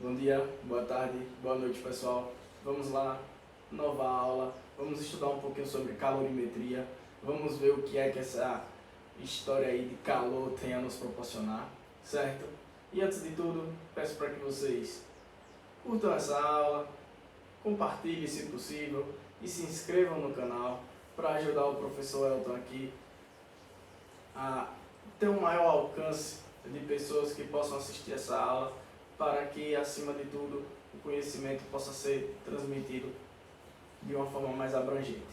Bom dia, boa tarde, boa noite pessoal. Vamos lá, nova aula. Vamos estudar um pouquinho sobre calorimetria. Vamos ver o que é que essa história aí de calor tem a nos proporcionar, certo? E antes de tudo, peço para que vocês curtam essa aula, compartilhem se possível e se inscrevam no canal para ajudar o professor Elton aqui a ter um maior alcance de pessoas que possam assistir essa aula, para que, acima de tudo, o conhecimento possa ser transmitido de uma forma mais abrangente.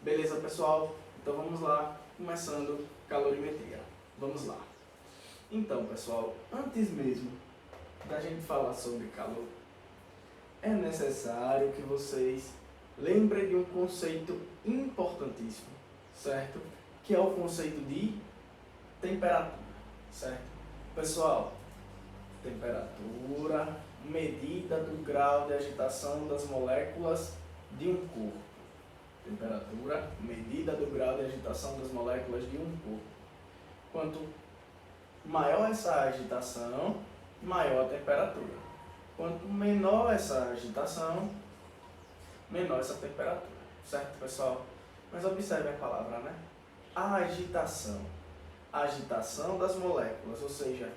Beleza, pessoal? Então vamos lá, começando calorimetria. Vamos lá. Então, pessoal, antes mesmo da gente falar sobre calor, é necessário que vocês lembrem de um conceito importantíssimo, certo? Que é o conceito de temperatura, certo? Pessoal, temperatura, medida do grau de agitação das moléculas de um corpo. Temperatura, medida do grau de agitação das moléculas de um corpo. Quanto maior essa agitação, maior a temperatura. Quanto menor essa agitação, menor essa temperatura. Certo, pessoal? Mas observe a palavra, né? A agitação. A agitação das moléculas, ou seja,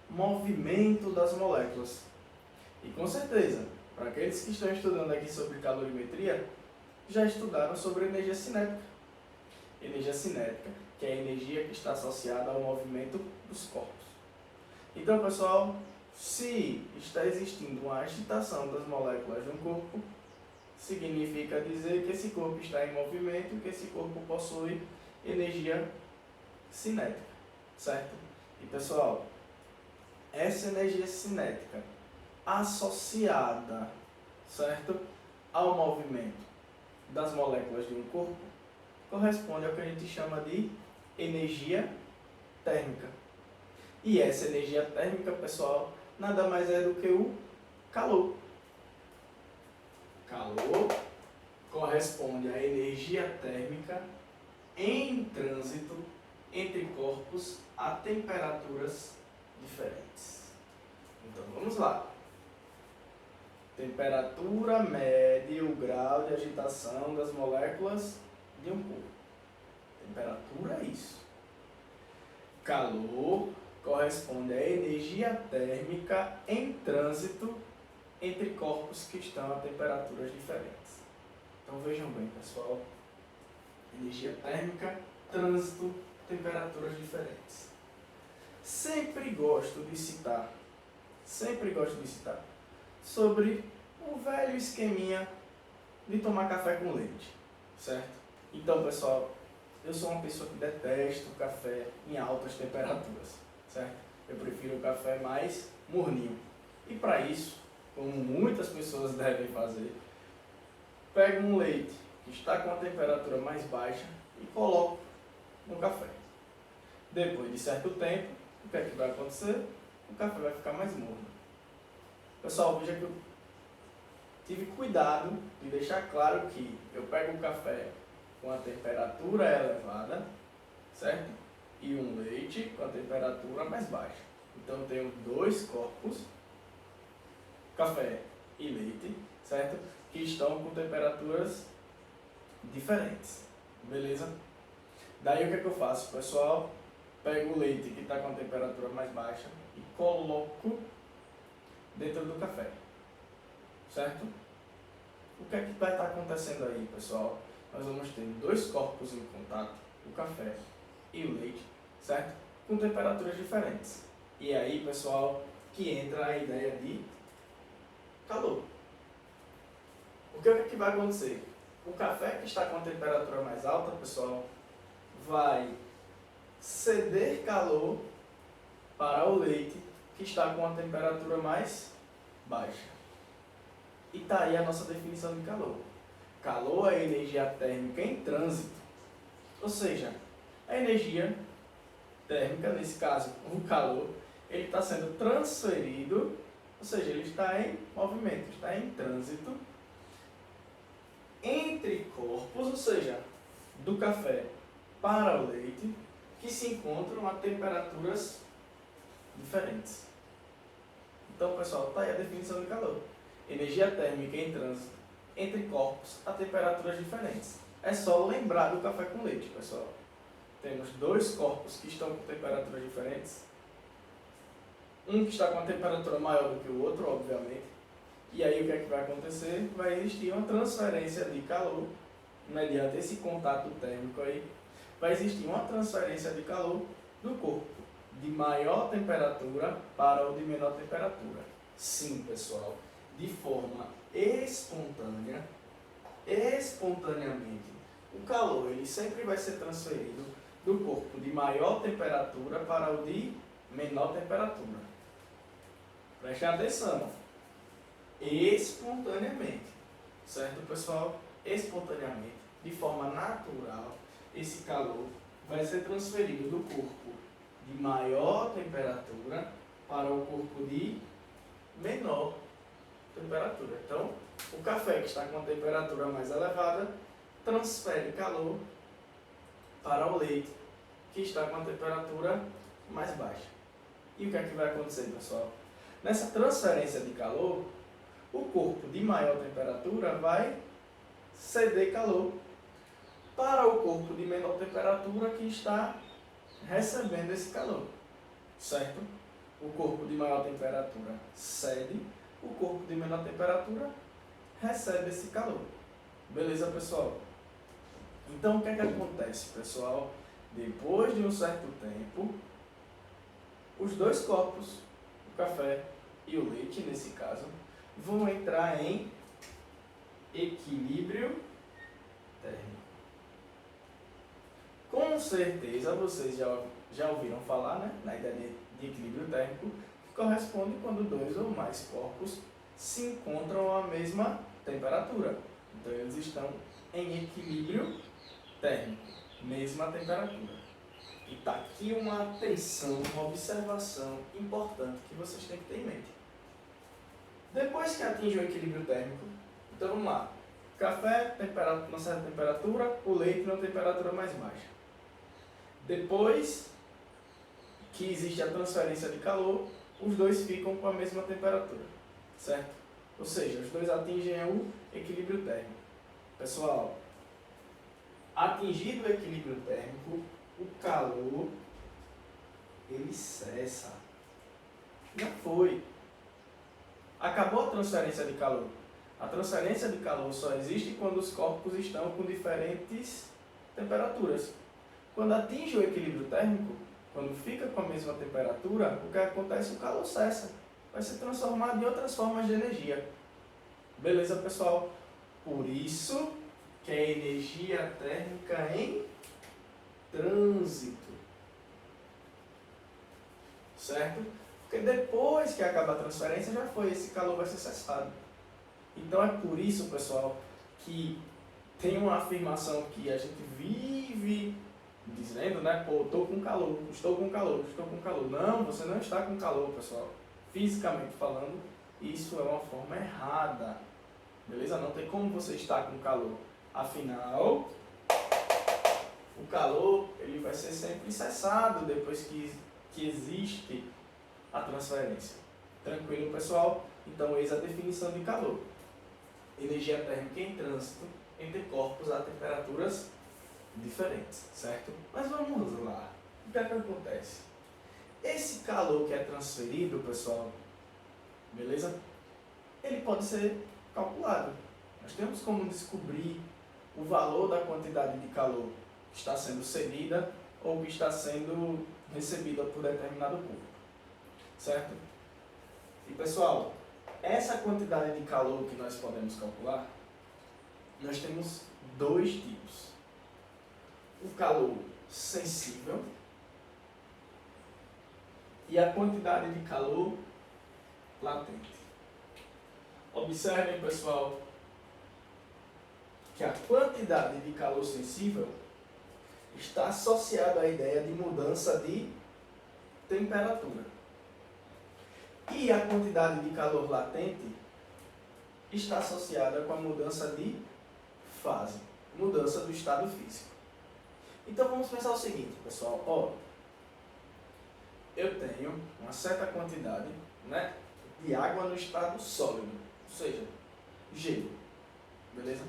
movimento das moléculas. E com certeza, para aqueles que estão estudando aqui sobre calorimetria, já estudaram sobre energia cinética. Energia cinética, que é a energia que está associada ao movimento dos corpos. Então, pessoal, se está existindo uma agitação das moléculas de um corpo, significa dizer que esse corpo está em movimento e que esse corpo possui energia cinética, certo? E, pessoal, essa energia cinética associada, certo, ao movimento das moléculas de um corpo corresponde ao que a gente chama de energia térmica. E essa energia térmica, pessoal, nada mais é do que o calor. Calor corresponde à energia térmica em trânsito entre corpos a temperaturas diferentes. Então vamos lá. Temperatura mede o grau de agitação das moléculas de um corpo. Temperatura é isso. Calor corresponde à energia térmica em trânsito entre corpos que estão a temperaturas diferentes. Então vejam bem, pessoal. Energia térmica, trânsito, temperaturas diferentes. Sempre gosto de citar sobre o velho esqueminha de tomar café com leite, certo? Então, pessoal, eu sou uma pessoa que detesta o café em altas temperaturas, certo? Eu prefiro o café mais morninho. E para isso, como muitas pessoas devem fazer, pego um leite que está com a temperatura mais baixa e coloco no café. Depois de certo tempo, o que é que vai acontecer? O café vai ficar mais morno. Pessoal, veja que eu tive cuidado de deixar claro que eu pego um café com a temperatura elevada, certo? E um leite com a temperatura mais baixa. Então eu tenho dois corpos, café e leite, certo? Que estão com temperaturas diferentes, beleza? Daí o que é que eu faço, pessoal? Pego o leite que está com a temperatura mais baixa e coloco dentro do café, certo? O que é que vai estar acontecendo aí, pessoal? Nós vamos ter dois corpos em contato, o café e o leite, certo? Com temperaturas diferentes. E aí, pessoal, que entra a ideia de calor. O que é que vai acontecer? O café que está com a temperatura mais alta, pessoal, vai ceder calor para o leite que está com a temperatura mais baixa. E está aí a nossa definição de calor. Calor é energia térmica em trânsito. Ou seja, a energia térmica, nesse caso o calor, ele está sendo transferido, ou seja, ele está em movimento, está em trânsito entre corpos, ou seja, do café para o leite, que se encontram a temperaturas diferentes. Então, pessoal, está aí a definição de calor. Energia térmica em trânsito entre corpos a temperaturas diferentes. É só lembrar do café com leite, pessoal. Temos dois corpos que estão com temperaturas diferentes. Um que está com uma temperatura maior do que o outro, obviamente. E aí o que é que vai acontecer? Vai existir uma transferência de calor, mediante esse contato térmico aí. Vai existir uma transferência de calor do corpo de maior temperatura para o de menor temperatura. Sim, pessoal, de forma espontaneamente, o calor ele sempre vai ser transferido do corpo de maior temperatura para o de menor temperatura. Prestem atenção. Espontaneamente. Certo, pessoal? Espontaneamente, de forma natural, esse calor vai ser transferido do corpo de maior temperatura para o corpo de menor temperatura. Então, o café que está com uma temperatura mais elevada transfere calor para o leite que está com uma temperatura mais baixa. E o que é que vai acontecer, pessoal? Nessa transferência de calor, o corpo de maior temperatura vai ceder calor para o corpo de menor temperatura que está recebendo esse calor, certo? O corpo de maior temperatura cede, o corpo de menor temperatura recebe esse calor. Beleza, pessoal? Então, o que é que acontece, pessoal? Depois de um certo tempo, os dois corpos, o café e o leite, nesse caso, vão entrar em equilíbrio térmico. Com certeza vocês já ouviram falar, né, na ideia de equilíbrio térmico, que corresponde quando dois ou mais corpos se encontram à mesma temperatura. Então eles estão em equilíbrio térmico, mesma temperatura. E está aqui uma atenção, uma observação importante que vocês têm que ter em mente. Depois que atinge o equilíbrio térmico, então vamos lá. Café, numa certa temperatura, o leite numa temperatura mais baixa. Depois que existe a transferência de calor, os dois ficam com a mesma temperatura, certo? Ou seja, os dois atingem o equilíbrio térmico. Pessoal, atingido o equilíbrio térmico, o calor, ele cessa. Já foi. Acabou a transferência de calor. A transferência de calor só existe quando os corpos estão com diferentes temperaturas. Quando atinge o equilíbrio térmico, quando fica com a mesma temperatura, o que acontece? O calor cessa. Vai ser transformado em outras formas de energia. Beleza, pessoal? Por isso que é energia térmica em trânsito. Certo? Porque depois que acaba a transferência, já foi, esse calor vai ser cessado. Então é por isso, pessoal, que tem uma afirmação que a gente vive dizendo, né? Pô, estou com calor, estou com calor, estou com calor. Não, você não está com calor, pessoal. Fisicamente falando, isso é uma forma errada. Beleza? Não tem como você estar com calor. Afinal, o calor ele vai ser sempre cessado depois que existe a transferência. Tranquilo, pessoal? Então, eis a definição de calor. Energia térmica em trânsito entre corpos a temperaturas diferentes, certo? Mas vamos lá. O que é que acontece? Esse calor que é transferido, pessoal, beleza? Ele pode ser calculado. Nós temos como descobrir o valor da quantidade de calor que está sendo cedida ou que está sendo recebida por determinado corpo, certo? E pessoal, essa quantidade de calor que nós podemos calcular, nós temos dois tipos. O calor sensível e a quantidade de calor latente. Observem, pessoal, que a quantidade de calor sensível está associada à ideia de mudança de temperatura. E a quantidade de calor latente está associada com a mudança de fase, mudança do estado físico. Então vamos pensar o seguinte, pessoal, ó, eu tenho uma certa quantidade, né? de água no estado sólido, ou seja, gelo, beleza?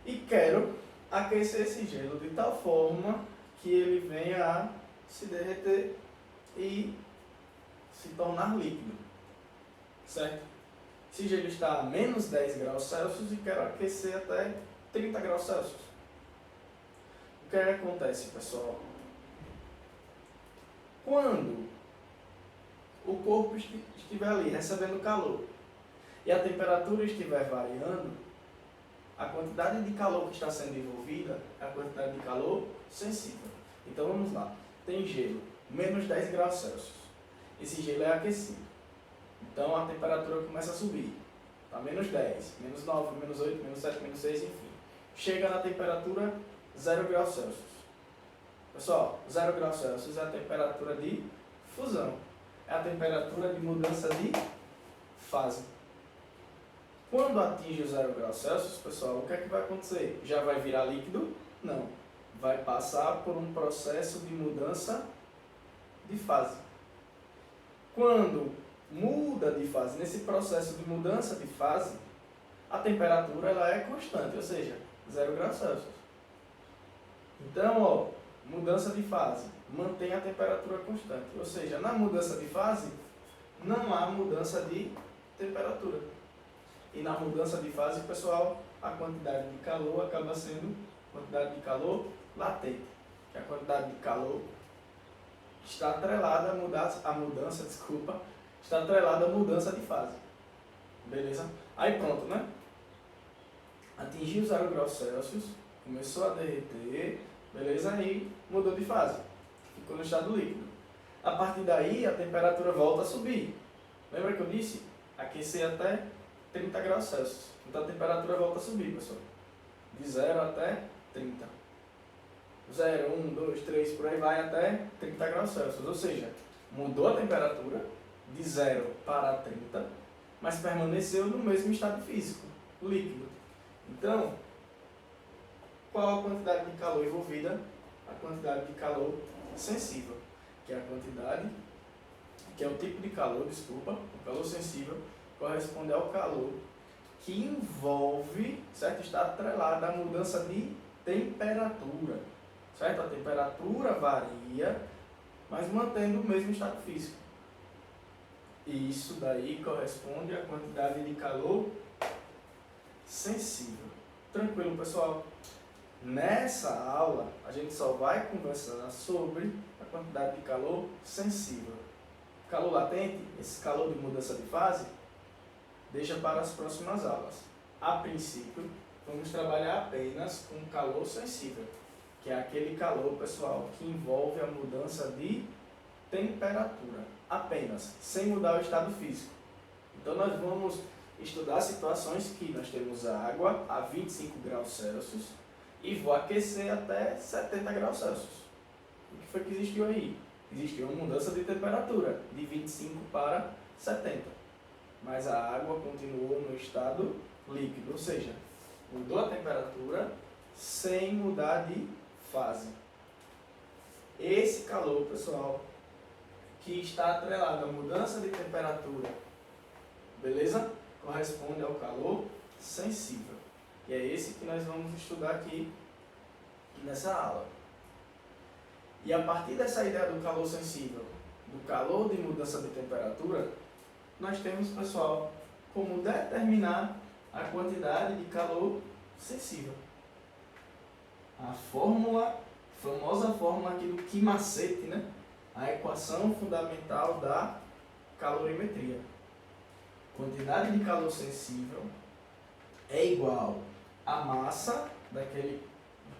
E quero aquecer esse gelo de tal forma que ele venha a se derreter e se tornar líquido, certo? Esse gelo está a menos 10 graus Celsius e quero aquecer até 30 graus Celsius. O que acontece, pessoal? Quando o corpo estiver ali recebendo calor e a temperatura estiver variando, a quantidade de calor que está sendo envolvida é a quantidade de calor sensível. Então vamos lá. Tem gelo, menos 10 graus Celsius. Esse gelo é aquecido. Então a temperatura começa a subir. Está menos 10, menos 9, menos 8, menos 7, menos 6, enfim. Chega na temperatura 0 graus Celsius. Pessoal, 0 graus Celsius é a temperatura de fusão. É a temperatura de mudança de fase. Quando atinge o 0 graus Celsius, pessoal, o que é que vai acontecer? Já vai virar líquido? Não. Vai passar por um processo de mudança de fase. Quando muda de fase, nesse processo de mudança de fase, a temperatura ela é constante, ou seja, 0 graus Celsius. Então, ó, mudança de fase, mantém a temperatura constante. Ou seja, na mudança de fase, não há mudança de temperatura. E na mudança de fase, pessoal, a quantidade de calor acaba sendo quantidade de calor latente. Que a quantidade de calor está atrelada à mudança, está atrelada à mudança de fase. Beleza? Aí pronto, né? Atingiu 0 graus Celsius, começou a derreter, beleza? Aí mudou de fase, ficou no estado líquido. A partir daí, a temperatura volta a subir. Lembra que eu disse? Aquecer até 30 graus Celsius. Então a temperatura volta a subir, pessoal. De 0 até 30. 0, 1, 2, 3, por aí vai até 30 graus Celsius. Ou seja, mudou a temperatura de 0 para 30, mas permaneceu no mesmo estado físico, líquido. Então, qual a quantidade de calor envolvida? A quantidade de calor sensível, que é a quantidade, que é o tipo de calor, o calor sensível corresponde ao calor que envolve, certo? Está atrelado à mudança de temperatura, certo? A temperatura varia, mas mantendo o mesmo estado físico. E isso daí corresponde à quantidade de calor sensível. Tranquilo, pessoal? Nessa aula, a gente só vai conversar sobre a quantidade de calor sensível. Calor latente, esse calor de mudança de fase, deixa para as próximas aulas. A princípio, vamos trabalhar apenas com calor sensível, que é aquele calor, pessoal, que envolve a mudança de temperatura, apenas, sem mudar o estado físico. Então nós vamos estudar situações que nós temos água a 25 graus Celsius e vou aquecer até 70 graus Celsius. O que foi que existiu aí? Existiu uma mudança de temperatura, de 25 para 70. Mas a água continuou no estado líquido, ou seja, mudou a temperatura sem mudar de fase. Esse calor, pessoal, que está atrelado à mudança de temperatura, beleza? Corresponde ao calor sensível. E é esse que nós vamos estudar aqui nessa aula. E a partir dessa ideia do calor sensível, do calor de mudança de temperatura, nós temos, pessoal, como determinar a quantidade de calor sensível. A famosa fórmula aqui do Quimacete, né? A equação fundamental da calorimetria. Quantidade de calor sensível é igual à massa daquele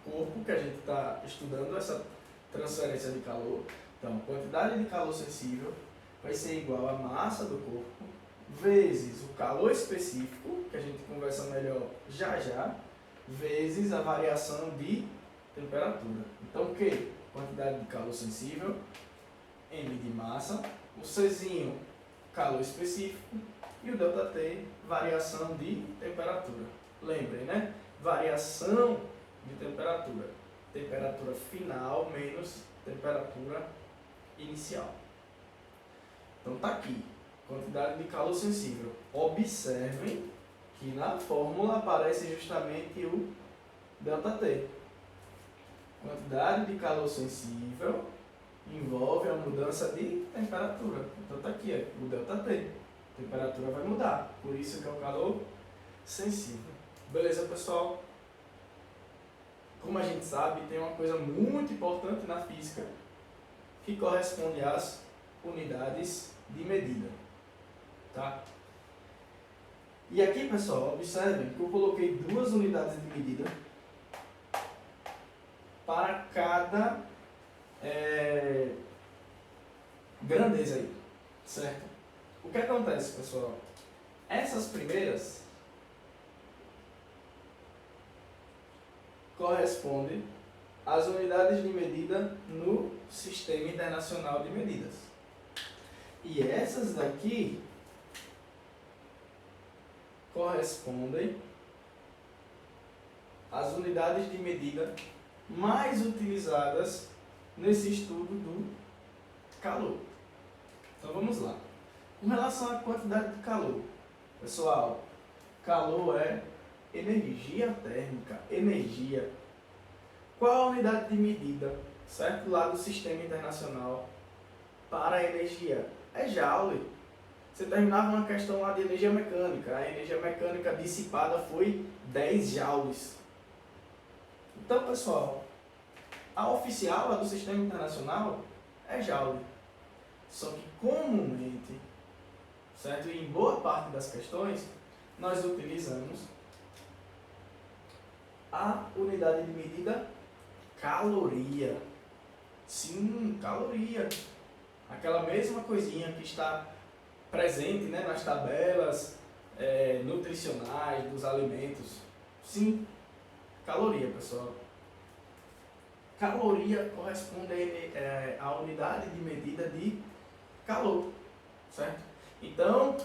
corpo que a gente está estudando, essa transferência de calor. Então, quantidade de calor sensível vai ser igual à massa do corpo vezes o calor específico, que a gente conversa melhor já já, vezes a variação de temperatura. Então, o que? Quantidade de calor sensível, M de massa, o Czinho, calor específico, e o ΔT, variação de temperatura. Lembrem, né? Variação de temperatura. Temperatura final menos temperatura inicial. Então tá aqui. quantidade de calor sensível. Observem que na fórmula aparece justamente o ΔT. Quantidade de calor sensível envolve a mudança de temperatura. Então está aqui, o ΔT. A temperatura vai mudar, por isso que é o calor sensível. Beleza, pessoal? Como a gente sabe, tem uma coisa muito importante na física que corresponde às unidades de medida. Tá? E aqui, pessoal, observem que eu coloquei duas unidades de medida para cada grandeza aí, certo? O que acontece, pessoal? Essas primeiras correspondem às unidades de medida no Sistema Internacional de Medidas. E essas daqui correspondem às unidades de medida mais utilizadas nesse estudo do calor. Então vamos lá. Com relação à quantidade de calor, pessoal, calor é energia térmica, energia. Qual a unidade de medida, certo? Lá do Sistema Internacional para a energia? É Joule. Você terminava uma questão lá de energia mecânica. A energia mecânica dissipada foi 10 joules. Então, pessoal, a oficial, a do Sistema Internacional, é Joule. Só que comumente, certo? E em boa parte das questões, nós utilizamos a unidade de medida caloria. Sim, caloria. Aquela mesma coisinha que está presente, né, nas tabelas nutricionais dos alimentos. Sim, caloria, pessoal. Caloria corresponde à unidade de medida de calor, certo? Então,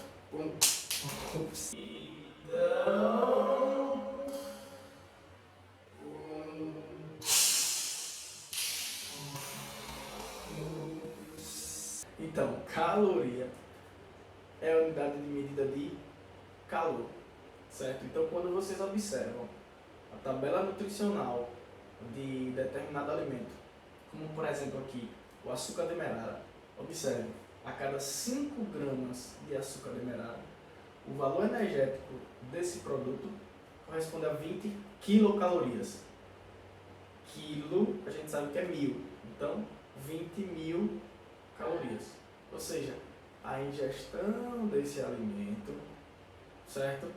Então, caloria é a unidade de medida de calor, certo? Então, quando vocês observam a tabela nutricional de determinado alimento, como por exemplo aqui, o açúcar demerara, observe, a cada 5 gramas de açúcar demerara, o valor energético desse produto corresponde a 20 quilocalorias. Quilo, a gente sabe que é 1000, então 20.000 calorias. Ou seja, a ingestão desse alimento, certo?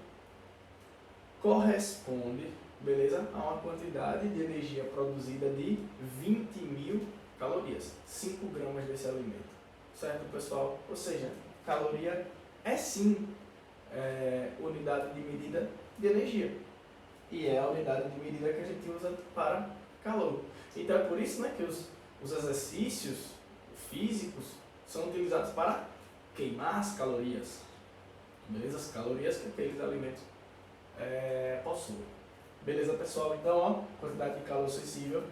Corresponde, beleza, a uma quantidade de energia produzida de 20.000 calorias. 5 gramas desse alimento. Certo, pessoal? Ou seja, caloria é sim unidade de medida de energia. E é a unidade de medida que a gente usa para calor. Então é por isso, né, que os exercícios físicos são utilizados para queimar as calorias. Beleza? As calorias que aqueles alimentos possuem. Beleza, pessoal? Então, ó, quantidade de calor sensível,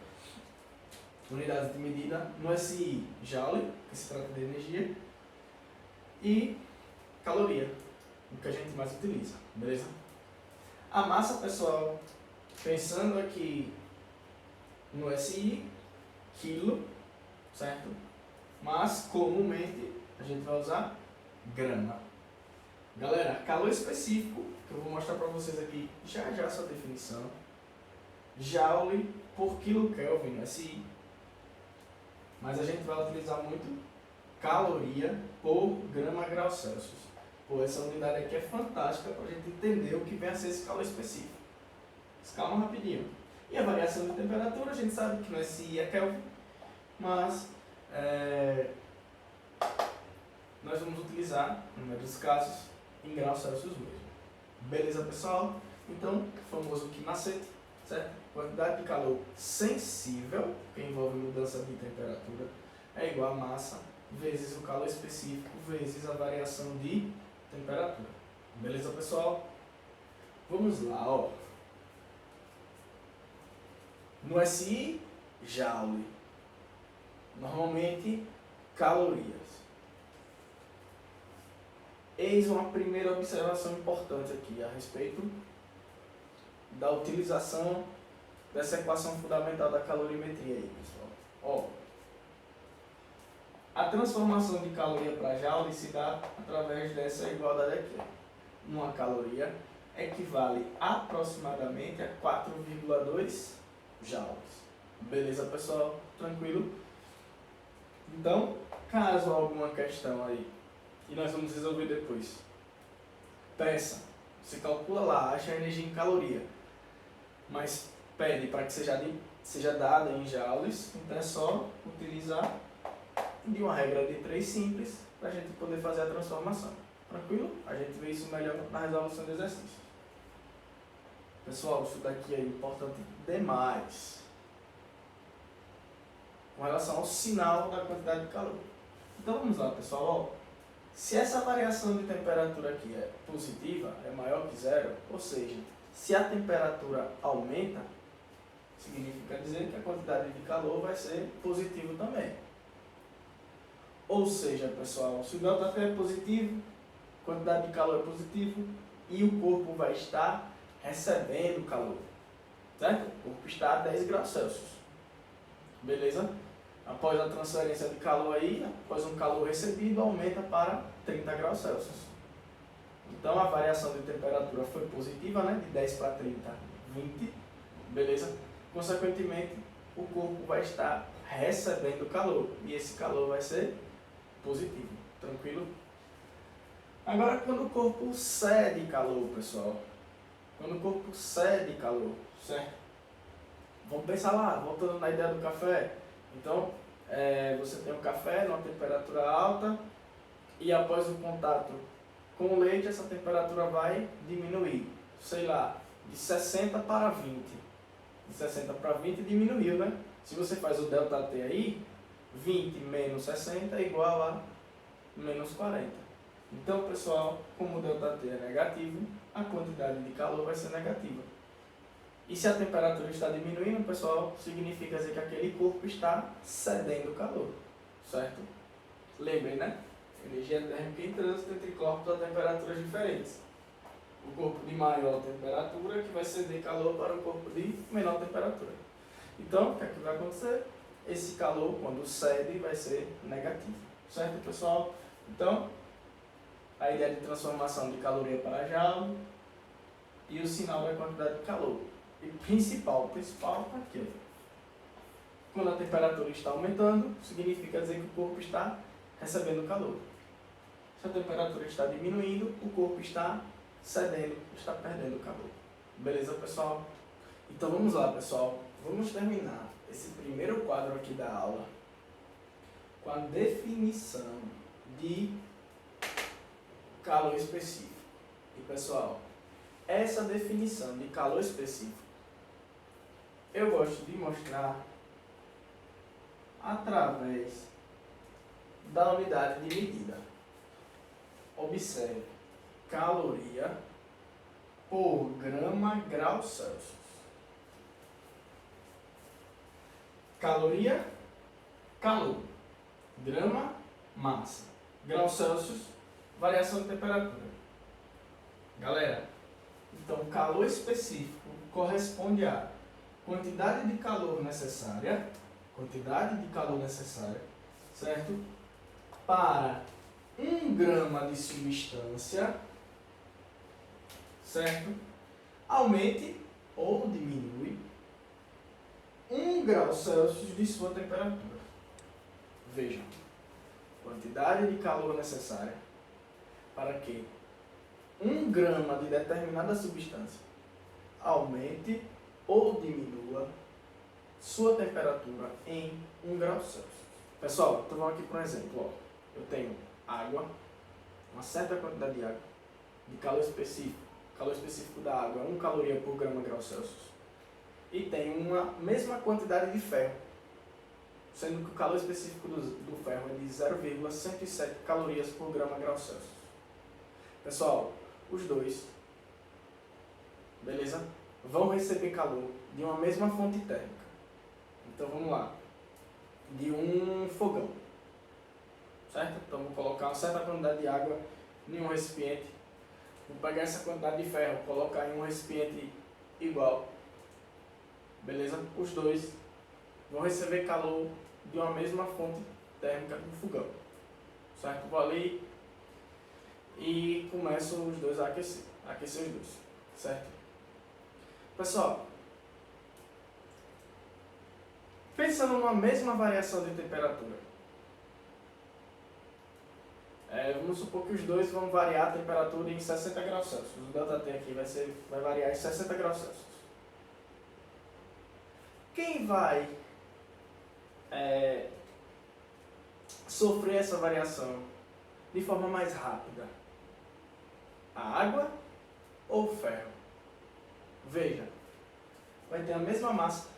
unidades de medida no SI, Joule, que se trata de energia, e caloria, o que a gente mais utiliza. Beleza? A massa, pessoal, pensando aqui no SI, quilo, certo? Mas comumente a gente vai usar grama. Galera, calor específico, que eu vou mostrar para vocês aqui já a sua definição. Joule por quilokelvin no SI. Mas a gente vai utilizar muito caloria por grama grau Celsius. Pô, essa unidade aqui é fantástica para a gente entender o que vem a ser esse calor específico. Mas calma rapidinho. E a variação de temperatura, a gente sabe que no SI é Kelvin, mas nós vamos utilizar, no maioria dos casos, em graus Celsius mesmo. Beleza, pessoal? Então, o famoso que macete, certo? Quantidade de calor sensível, que envolve mudança de temperatura, é igual a massa vezes o calor específico vezes a variação de temperatura. Beleza, pessoal? Vamos lá, ó. No SI, Joule. Normalmente, calorias. Eis uma primeira observação importante aqui a respeito da utilização dessa equação fundamental da calorimetria aí, pessoal. Ó, a transformação de caloria para joule se dá através dessa igualdade aqui. Uma caloria equivale aproximadamente a 4,2 joules. Beleza, pessoal? Tranquilo? Então, caso alguma questão aí, e nós vamos resolver depois, peça, você calcula lá, acha a energia em caloria, mas pede para que seja dada em joules, então é só utilizar de uma regra de 3 simples para a gente poder fazer a transformação. Tranquilo? A gente vê isso melhor na resolução do exercício. Pessoal, isso daqui é importante demais com relação ao sinal da quantidade de calor. Então vamos lá, pessoal. Ó, se essa variação de temperatura aqui é positiva, é maior que zero, ou seja, se a temperatura aumenta, significa dizer que a quantidade de calor vai ser positiva também. Ou seja, pessoal, se o ΔT é positivo, a quantidade de calor é positiva e o corpo vai estar recebendo calor, certo? O corpo está a 10 graus Celsius, beleza? Após a transferência de calor aí, após um calor recebido, aumenta para 30 graus Celsius. Então a variação de temperatura foi positiva, né? De 10 para 30, 20, beleza? Consequentemente, o corpo vai estar recebendo calor e esse calor vai ser positivo, tranquilo? Agora, quando o corpo cede calor, pessoal, quando o corpo cede calor, certo? Vamos pensar lá, voltando na ideia do café. Então, você tem um café numa temperatura alta e após o contato com o leite, essa temperatura vai diminuir, sei lá, de 60 para 20. De 60 para 20 diminuiu, né? Se você faz o ΔT aí, 20 menos 60 é igual a menos 40. Então, pessoal, como o ΔT é negativo, a quantidade de calor vai ser negativa. E se a temperatura está diminuindo, pessoal, significa dizer que aquele corpo está cedendo calor, certo? Lembrem, né? Energia térmica em trânsito entre corpos a temperaturas diferentes. O corpo de maior temperatura que vai ceder calor para o corpo de menor temperatura. Então, o que é que vai acontecer? Esse calor, quando cede, vai ser negativo, certo, pessoal? Então, a ideia de transformação de caloria para joule e o sinal da quantidade de calor. E o principal está aqui. Quando a temperatura está aumentando, significa dizer que o corpo está recebendo calor. Se a temperatura está diminuindo, o corpo está cedendo, está perdendo calor. Beleza, pessoal? Então vamos lá, pessoal. Vamos terminar esse primeiro quadro aqui da aula com a definição de calor específico. E, pessoal, essa definição de calor específico eu gosto de mostrar através da unidade de medida. Observe, caloria por grama grau Celsius. Caloria, calor. Grama, massa. Grau Celsius, variação de temperatura. Galera, então calor específico corresponde a quantidade de calor necessária, certo? Para 1 grama de substância, certo? Aumente ou diminui 1 grau Celsius de sua temperatura. Vejam, quantidade de calor necessária para que 1 grama de determinada substância aumente ou diminua sua temperatura em 1 grau Celsius. Pessoal, então vamos aqui para um exemplo. Ó. Eu tenho água, uma certa quantidade de água, de calor específico. O calor específico da água é 1 caloria por grama grau Celsius. E tem uma mesma quantidade de ferro, sendo que o calor específico do ferro é de 0,107 calorias por grama grau Celsius. Pessoal, os dois, beleza? Vão receber calor de uma mesma fonte térmica. Então vamos lá, de um fogão, certo? Então vou colocar uma certa quantidade de água em um recipiente. Vou pegar essa quantidade de ferro, colocar em um recipiente igual. Beleza? Os dois vão receber calor de uma mesma fonte térmica do fogão. Certo? Vou ali e começo os dois a aquecer. Aquecer os dois. Certo? Pessoal, pensando numa mesma variação de temperatura, vamos supor que os dois vão variar a temperatura em 60 graus Celsius. O ΔT aqui vai variar em 60 graus Celsius. Quem vai sofrer essa variação de forma mais rápida? A água ou o ferro? Veja, vai ter a mesma massa,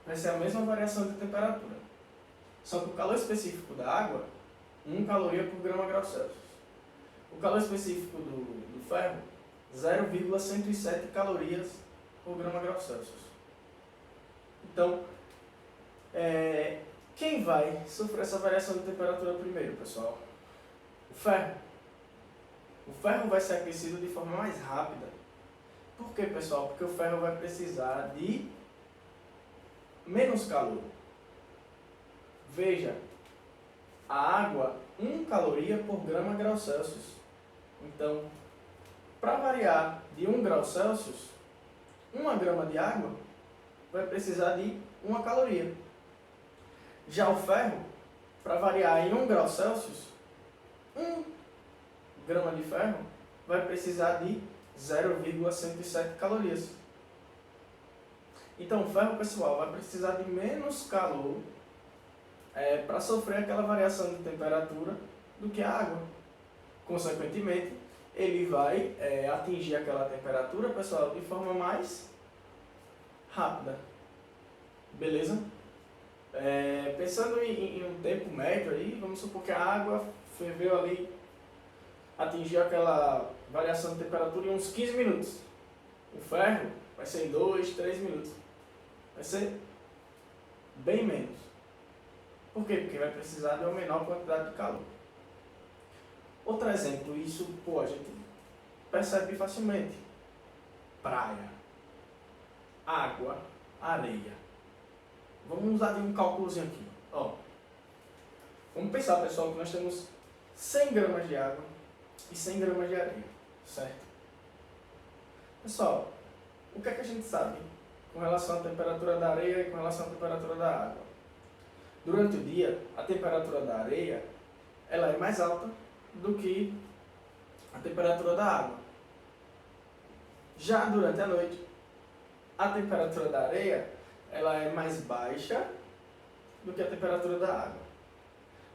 vai ser a mesma variação de temperatura. Só que o calor específico da água, 1 caloria por grama grau Celsius. O calor específico do ferro, 0,107 calorias por grama grau Celsius. Então, quem vai sofrer essa variação de temperatura primeiro, pessoal? O ferro. O ferro vai ser aquecido de forma mais rápida. Por quê, pessoal? Porque o ferro vai precisar de menos calor. Veja, a água, 1 caloria por grama grau Celsius. Então, para variar de 1 grau Celsius, 1 grama de água vai precisar de 1 caloria. Já o ferro, para variar em 1 grau Celsius, 1 grama de ferro vai precisar de 0,107 calorias. Então, o ferro, pessoal, vai precisar de menos calor para sofrer aquela variação de temperatura do que a água. Consequentemente, ele vai atingir aquela temperatura, pessoal, de forma mais rápida. Beleza? Pensando em um tempo médio aí, vamos supor que a água ferveu ali, atingiu aquela variação de temperatura em uns 15 minutos. O ferro vai ser em 2, 3 minutos. Vai ser bem menos. Por quê? Porque vai precisar de uma menor quantidade de calor. Outro exemplo, isso a gente percebe facilmente. Praia, água, areia. Vamos usar de um cálculozinho aqui. Vamos pensar, pessoal, que nós temos 100 gramas de água e 100 gramas de areia, certo? Pessoal, o que é que a gente sabe com relação à temperatura da areia e com relação à temperatura da água? Durante o dia, a temperatura da areia ela é mais alta do que a temperatura da água. Já durante a noite, a temperatura da areia ela é mais baixa do que a temperatura da água.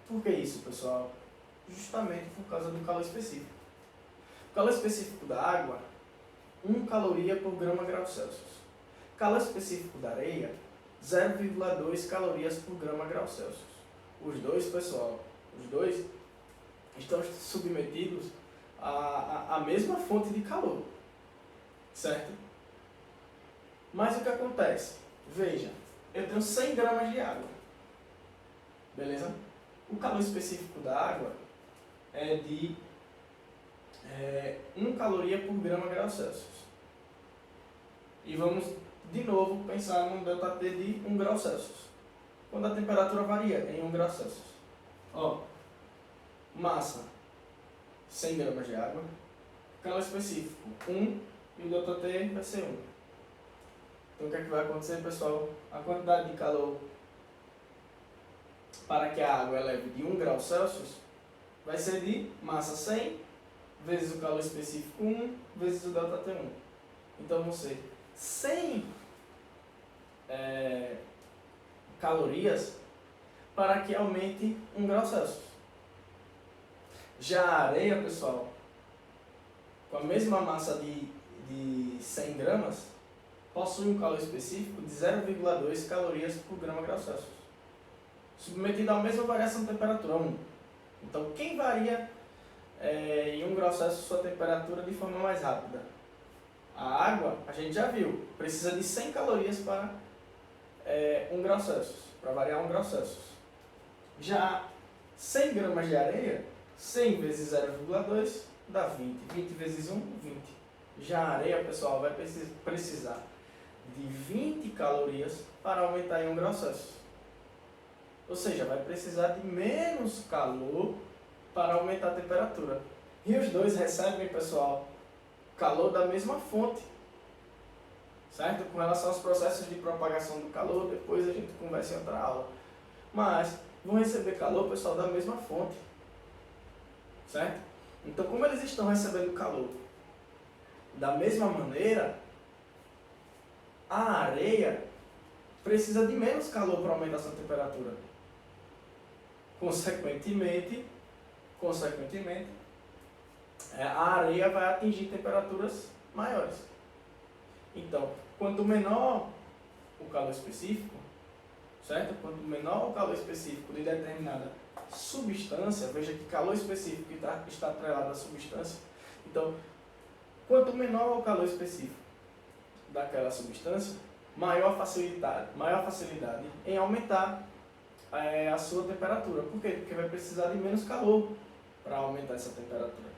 Por que isso, pessoal? Justamente por causa do calor específico. O calor específico da água, 1 caloria por grama grau Celsius. O calor específico da areia, 0,2 calorias por grama grau Celsius. Os dois, pessoal, estão submetidos à mesma fonte de calor, certo? Mas o que acontece? Veja, eu tenho 100 gramas de água, beleza? O calor específico da água é de 1 caloria por grama grau Celsius. E vamos de novo pensar num ΔT de 1 grau Celsius, quando a temperatura varia em 1 grau Celsius. Massa, 100 gramas de água, calor específico 1 e o ΔT vai ser 1. Então o que é que vai acontecer, pessoal? A quantidade de calor para que a água eleve de 1 grau Celsius vai ser de massa 100 vezes o calor específico 1 vezes o ΔT1. Então vão ser 100 calorias para que aumente 1 grau Celsius. Já a areia, pessoal, com a mesma massa de 100 gramas, possui um calor específico de 0,2 calorias por grama grau Celsius, submetido à mesma variação de temperatura, 1. Então, quem varia em 1 grau Celsius sua temperatura de forma mais rápida? A água, a gente já viu, precisa de 100 calorias para 1 grau Celsius, para variar 1 grau Celsius. Já 100 gramas de areia 100 vezes 0,2 dá 20. 20 vezes 1, 20. Já a areia, pessoal, vai precisar de 20 calorias para aumentar em 1 grau Celsius. Ou seja, vai precisar de menos calor para aumentar a temperatura. E os dois recebem, pessoal, calor da mesma fonte. Certo? Com relação aos processos de propagação do calor, depois a gente conversa em outra aula. Mas vão receber calor, pessoal, da mesma fonte. Certo? Então, como eles estão recebendo calor da mesma maneira, a areia precisa de menos calor para aumentar sua temperatura. Consequentemente, a areia vai atingir temperaturas maiores. Então, quanto menor o calor específico, certo? Quanto menor o calor específico de determinada substância, veja que calor específico está atrelado à substância. Então, quanto menor o calor específico daquela substância, maior facilidade em aumentar a sua temperatura. Por quê? Porque vai precisar de menos calor para aumentar essa temperatura.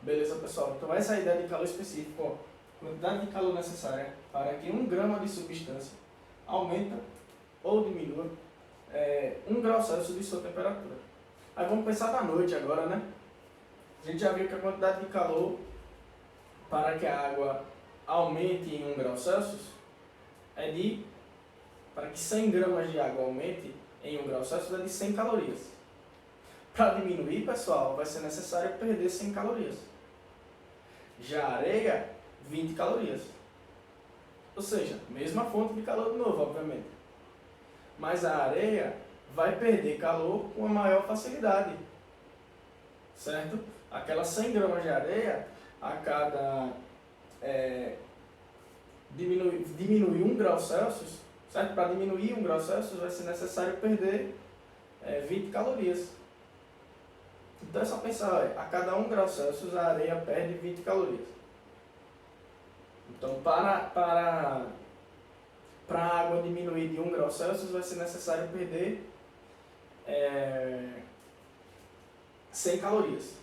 Beleza, pessoal? Então, essa é a ideia de calor específico. Ó, quantidade de calor necessária para que 1 grama de substância aumenta ou diminua 1 grau Celsius de sua temperatura. Aí vamos pensar na noite agora, né? A gente já viu que a quantidade de calor para que a água aumente em 1 grau Celsius para que 100 gramas de água aumente em 1 grau Celsius é de 100 calorias. Para diminuir, pessoal, vai ser necessário perder 100 calorias. Já a areia, 20 calorias. Ou seja, mesma fonte de calor de novo, obviamente. Mas a areia vai perder calor com a maior facilidade. Certo? Aquelas 100 gramas de areia, a cada diminuir 1 grau Celsius, certo? Para diminuir 1 grau Celsius vai ser necessário perder 20 calorias. Então é só pensar, a cada 1 grau Celsius a areia perde 20 calorias. Então para a água diminuir de 1 grau Celsius vai ser necessário perder 100 calorias.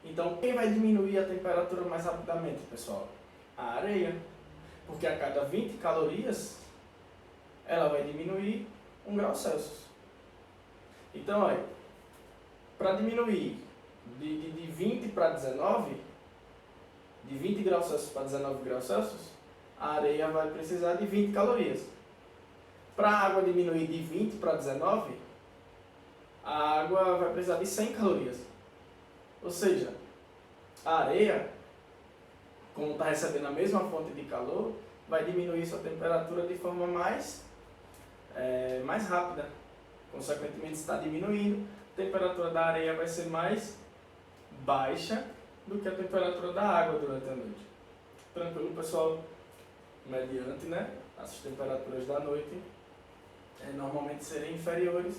Então quem vai diminuir a temperatura mais rapidamente, pessoal? A areia. Porque a cada 20 calorias ela vai diminuir 1 grau Celsius. Então, olha, para diminuir de 20 para 19, de 20 graus Celsius para 19 graus Celsius, a areia vai precisar de 20 calorias. Para a água diminuir de 20 para 19, a água vai precisar de 100 calorias. Ou seja, a areia, como está recebendo a mesma fonte de calor, vai diminuir sua temperatura de forma mais rápida. Consequentemente, se está diminuindo, a temperatura da areia vai ser mais baixa do que a temperatura da água durante a noite. Tranquilo, pessoal? Mediante, né, as temperaturas da noite normalmente serem inferiores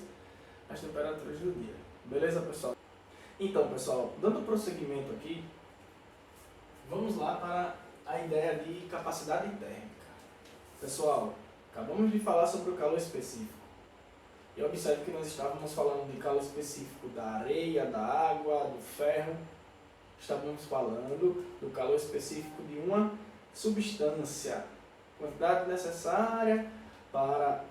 às temperaturas do dia. Beleza, pessoal? Então, pessoal, dando prosseguimento aqui, vamos lá para a ideia de capacidade térmica. Pessoal, acabamos de falar sobre o calor específico. E observe que nós estávamos falando de calor específico da areia, da água, do ferro. Estávamos falando do calor específico de uma substância. Quantidade necessária para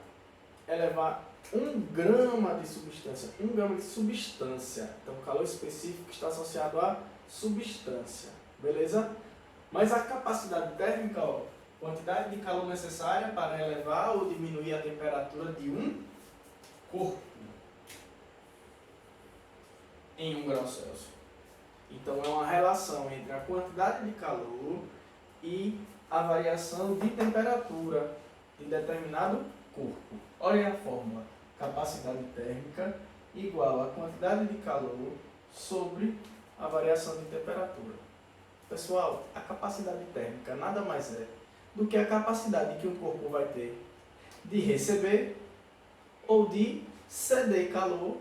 elevar 1 grama de substância. 1 grama de substância. Então, o calor específico está associado à substância. Beleza? Mas a capacidade térmica, ó, quantidade de calor necessária para elevar ou diminuir a temperatura de um corpo em 1 grau Celsius. Então é uma relação entre a quantidade de calor e a variação de temperatura de determinado corpo. Olha a fórmula: capacidade térmica igual a quantidade de calor sobre a variação de temperatura. Pessoal, a capacidade térmica nada mais é do que a capacidade que um corpo vai ter de receber ou de ceder calor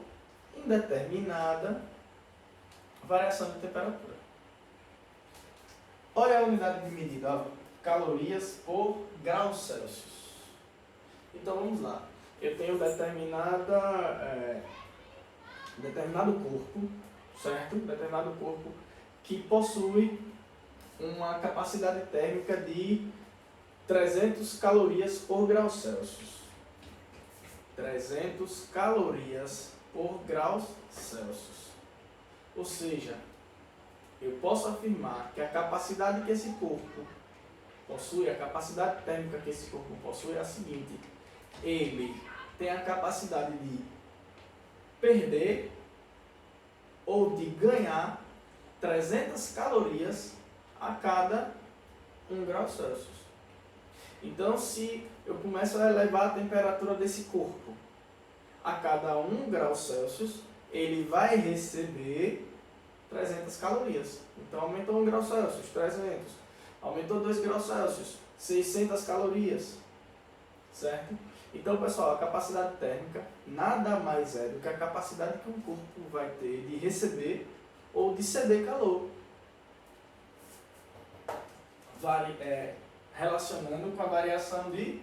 em determinada variação de temperatura. Olha a unidade de medida, ó, calorias por grau Celsius. Então vamos lá. Eu tenho determinado corpo certo? Determinado corpo que possui uma capacidade térmica de 300 calorias por grau Celsius. 300 calorias por grau Celsius. Ou seja, eu posso afirmar que a capacidade que esse corpo possui, a capacidade térmica que esse corpo possui é a seguinte: ele tem a capacidade de perder ou de ganhar 300 calorias a cada 1 grau Celsius. Então, se eu começo a elevar a temperatura desse corpo a cada 1 grau Celsius, ele vai receber 300 calorias. Então, aumentou 1 grau Celsius, 300. Aumentou 2 graus Celsius, 600 calorias. Certo? Então, pessoal, a capacidade térmica nada mais é do que a capacidade que um corpo vai ter de receber ou de ceder calor. Relacionando com a variação de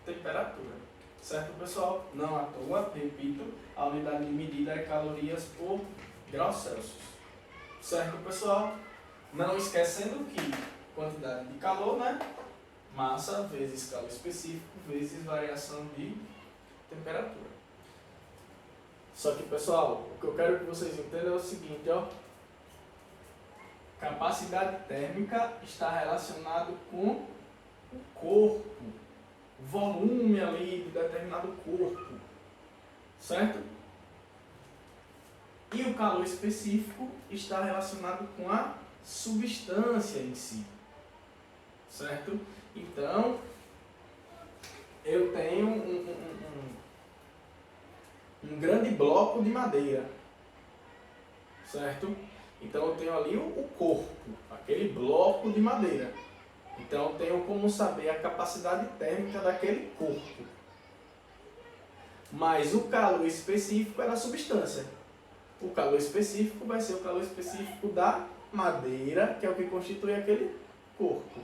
temperatura. Certo, pessoal? Não à toa, repito, a unidade de medida é calorias por grau Celsius. Certo, pessoal? Não esquecendo que quantidade de calor, né? Massa vezes calor específico vezes variação de temperatura. Só que, pessoal, o que eu quero que vocês entendam é o seguinte, ó. Capacidade térmica está relacionado com o corpo, o volume ali de determinado corpo, certo? E o calor específico está relacionado com a substância em si, certo? Então, eu tenho um grande bloco de madeira, certo? Então eu tenho ali o corpo, aquele bloco de madeira. Então eu tenho como saber a capacidade térmica daquele corpo. Mas o calor específico é da substância. O calor específico vai ser o calor específico da madeira, que é o que constitui aquele corpo.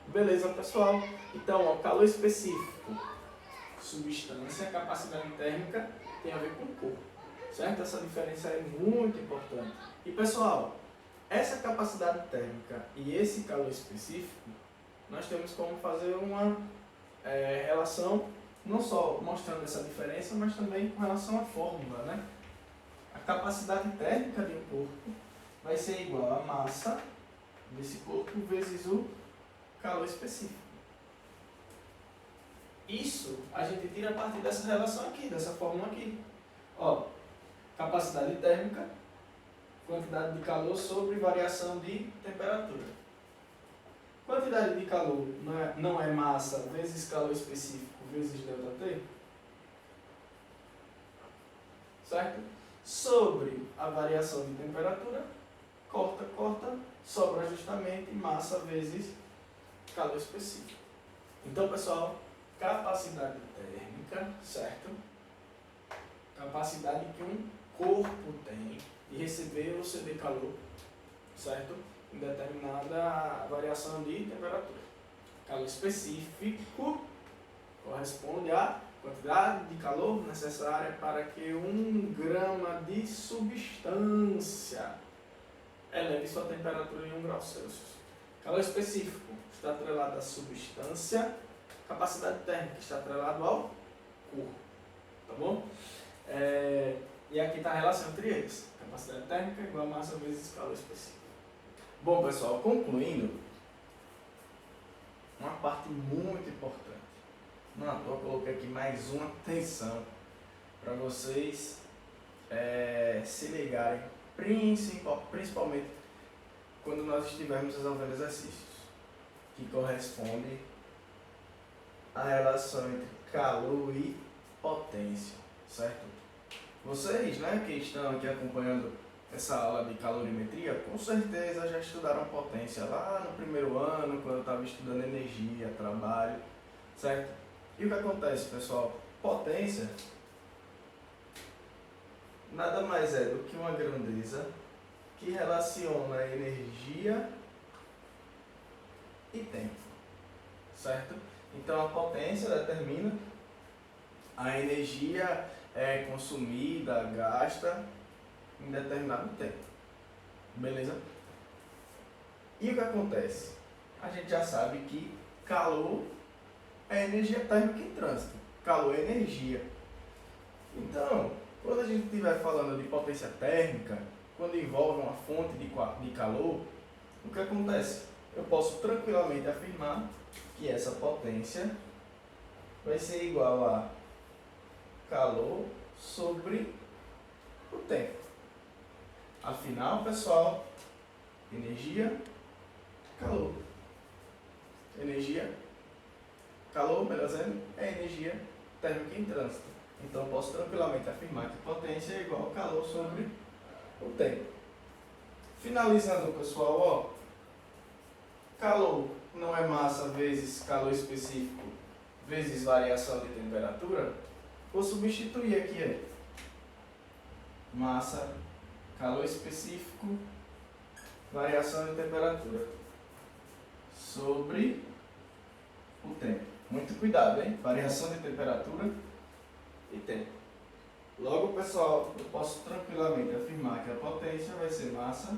Beleza, pessoal? Então, o calor específico, substância, capacidade térmica tem a ver com o corpo. Certo? Essa diferença é muito importante. E, pessoal, essa capacidade térmica e esse calor específico, nós temos como fazer uma relação, não só mostrando essa diferença, mas também com relação à fórmula, né? A capacidade térmica de um corpo vai ser igual à massa desse corpo vezes o calor específico. Isso a gente tira a partir dessa relação aqui, dessa fórmula aqui. Ó, capacidade térmica, quantidade de calor sobre variação de temperatura. Quantidade de calor não é massa vezes calor específico vezes ΔT? Certo? Sobre a variação de temperatura, corta, sobra justamente massa vezes calor específico. Então, pessoal, capacidade térmica, certo? Capacidade que um corpo tem de receber ou ceder calor, certo? Em determinada variação de temperatura. Calor específico corresponde à quantidade de calor necessária para que 1 grama de substância eleve sua temperatura em 1 grau Celsius. Calor específico está atrelado à substância, capacidade térmica está atrelado ao corpo, tá bom? E aqui está a relação entre eles. Capacidade térmica igual a massa vezes calor específico. Bom, pessoal, concluindo, uma parte muito importante. Não à toa, coloquei aqui mais uma atenção para vocês se ligarem, principalmente quando nós estivermos resolvendo exercícios, que corresponde à relação entre calor e potência, certo? Vocês, né, que estão aqui acompanhando essa aula de calorimetria, com certeza já estudaram potência lá no primeiro ano, quando eu estava estudando energia, trabalho, certo? E o que acontece, pessoal? Potência nada mais é do que uma grandeza que relaciona energia e tempo, certo? Então a potência determina a energia consumida, gasta em determinado tempo. Beleza? E o que acontece? A gente já sabe que calor é energia térmica em trânsito. Calor é energia. Então, quando a gente estiver falando de potência térmica, quando envolve uma fonte de calor, o que acontece? Eu posso tranquilamente afirmar que essa potência vai ser igual a calor sobre o tempo. Afinal, pessoal, energia, calor. Energia, calor, melhor dizendo, é energia térmica em trânsito. Então, eu posso tranquilamente afirmar que potência é igual a calor sobre o tempo. Finalizando, pessoal, ó, calor não é massa vezes calor específico vezes variação de temperatura. Vou substituir aqui, massa, calor específico, variação de temperatura sobre o tempo. Muito cuidado, hein? Variação de temperatura e tempo. Logo, pessoal, eu posso tranquilamente afirmar que a potência vai ser massa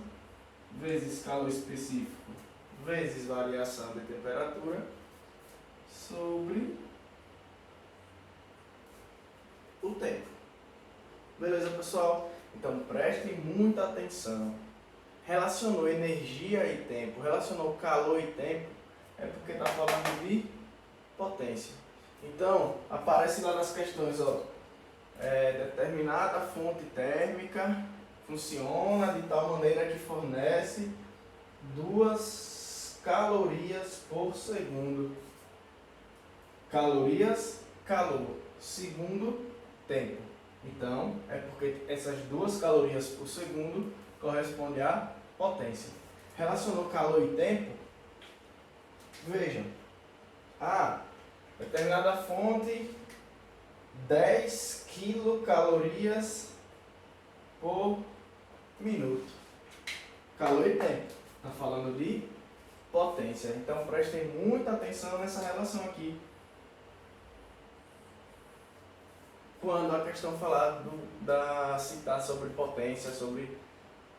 vezes calor específico vezes variação de temperatura sobre o tempo. Beleza, pessoal? Então prestem muita atenção. Relacionou energia e tempo, relacionou calor e tempo, é porque está falando de potência. Então, aparece lá nas questões, ó, determinada fonte térmica funciona de tal maneira que fornece 2 calorias por segundo. Calorias, calor. Segundo, tempo. Então, é porque essas 2 calorias por segundo correspondem à potência. Relacionou calor e tempo? Vejam. Determinada fonte, 10 quilocalorias por minuto. Calor e tempo. Está falando de potência. Então, prestem muita atenção nessa relação aqui. Quando a questão falar citar sobre potência, sobre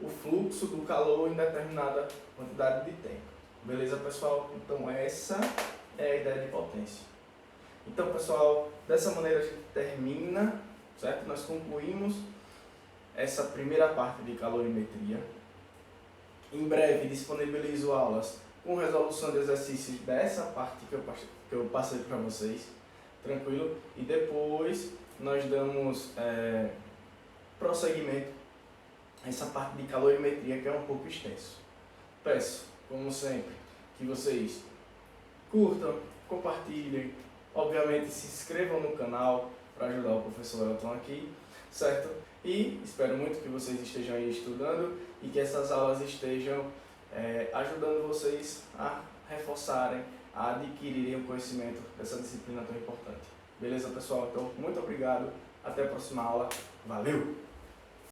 o fluxo do calor em determinada quantidade de tempo. Beleza, pessoal? Então, essa é a ideia de potência. Então, pessoal, dessa maneira a gente termina, certo? Nós concluímos essa primeira parte de calorimetria. Em breve disponibilizo aulas com resolução de exercícios dessa parte que eu passei para vocês, tranquilo? E depois nós damos prosseguimento a essa parte de calorimetria que é um pouco extenso. Peço, como sempre, que vocês curtam, compartilhem, obviamente se inscrevam no canal para ajudar o professor Elton aqui, certo? E espero muito que vocês estejam aí estudando e que essas aulas estejam ajudando vocês a reforçarem, a adquirirem o conhecimento dessa disciplina tão importante. Beleza, pessoal? Então, muito obrigado. Até a próxima aula. Valeu!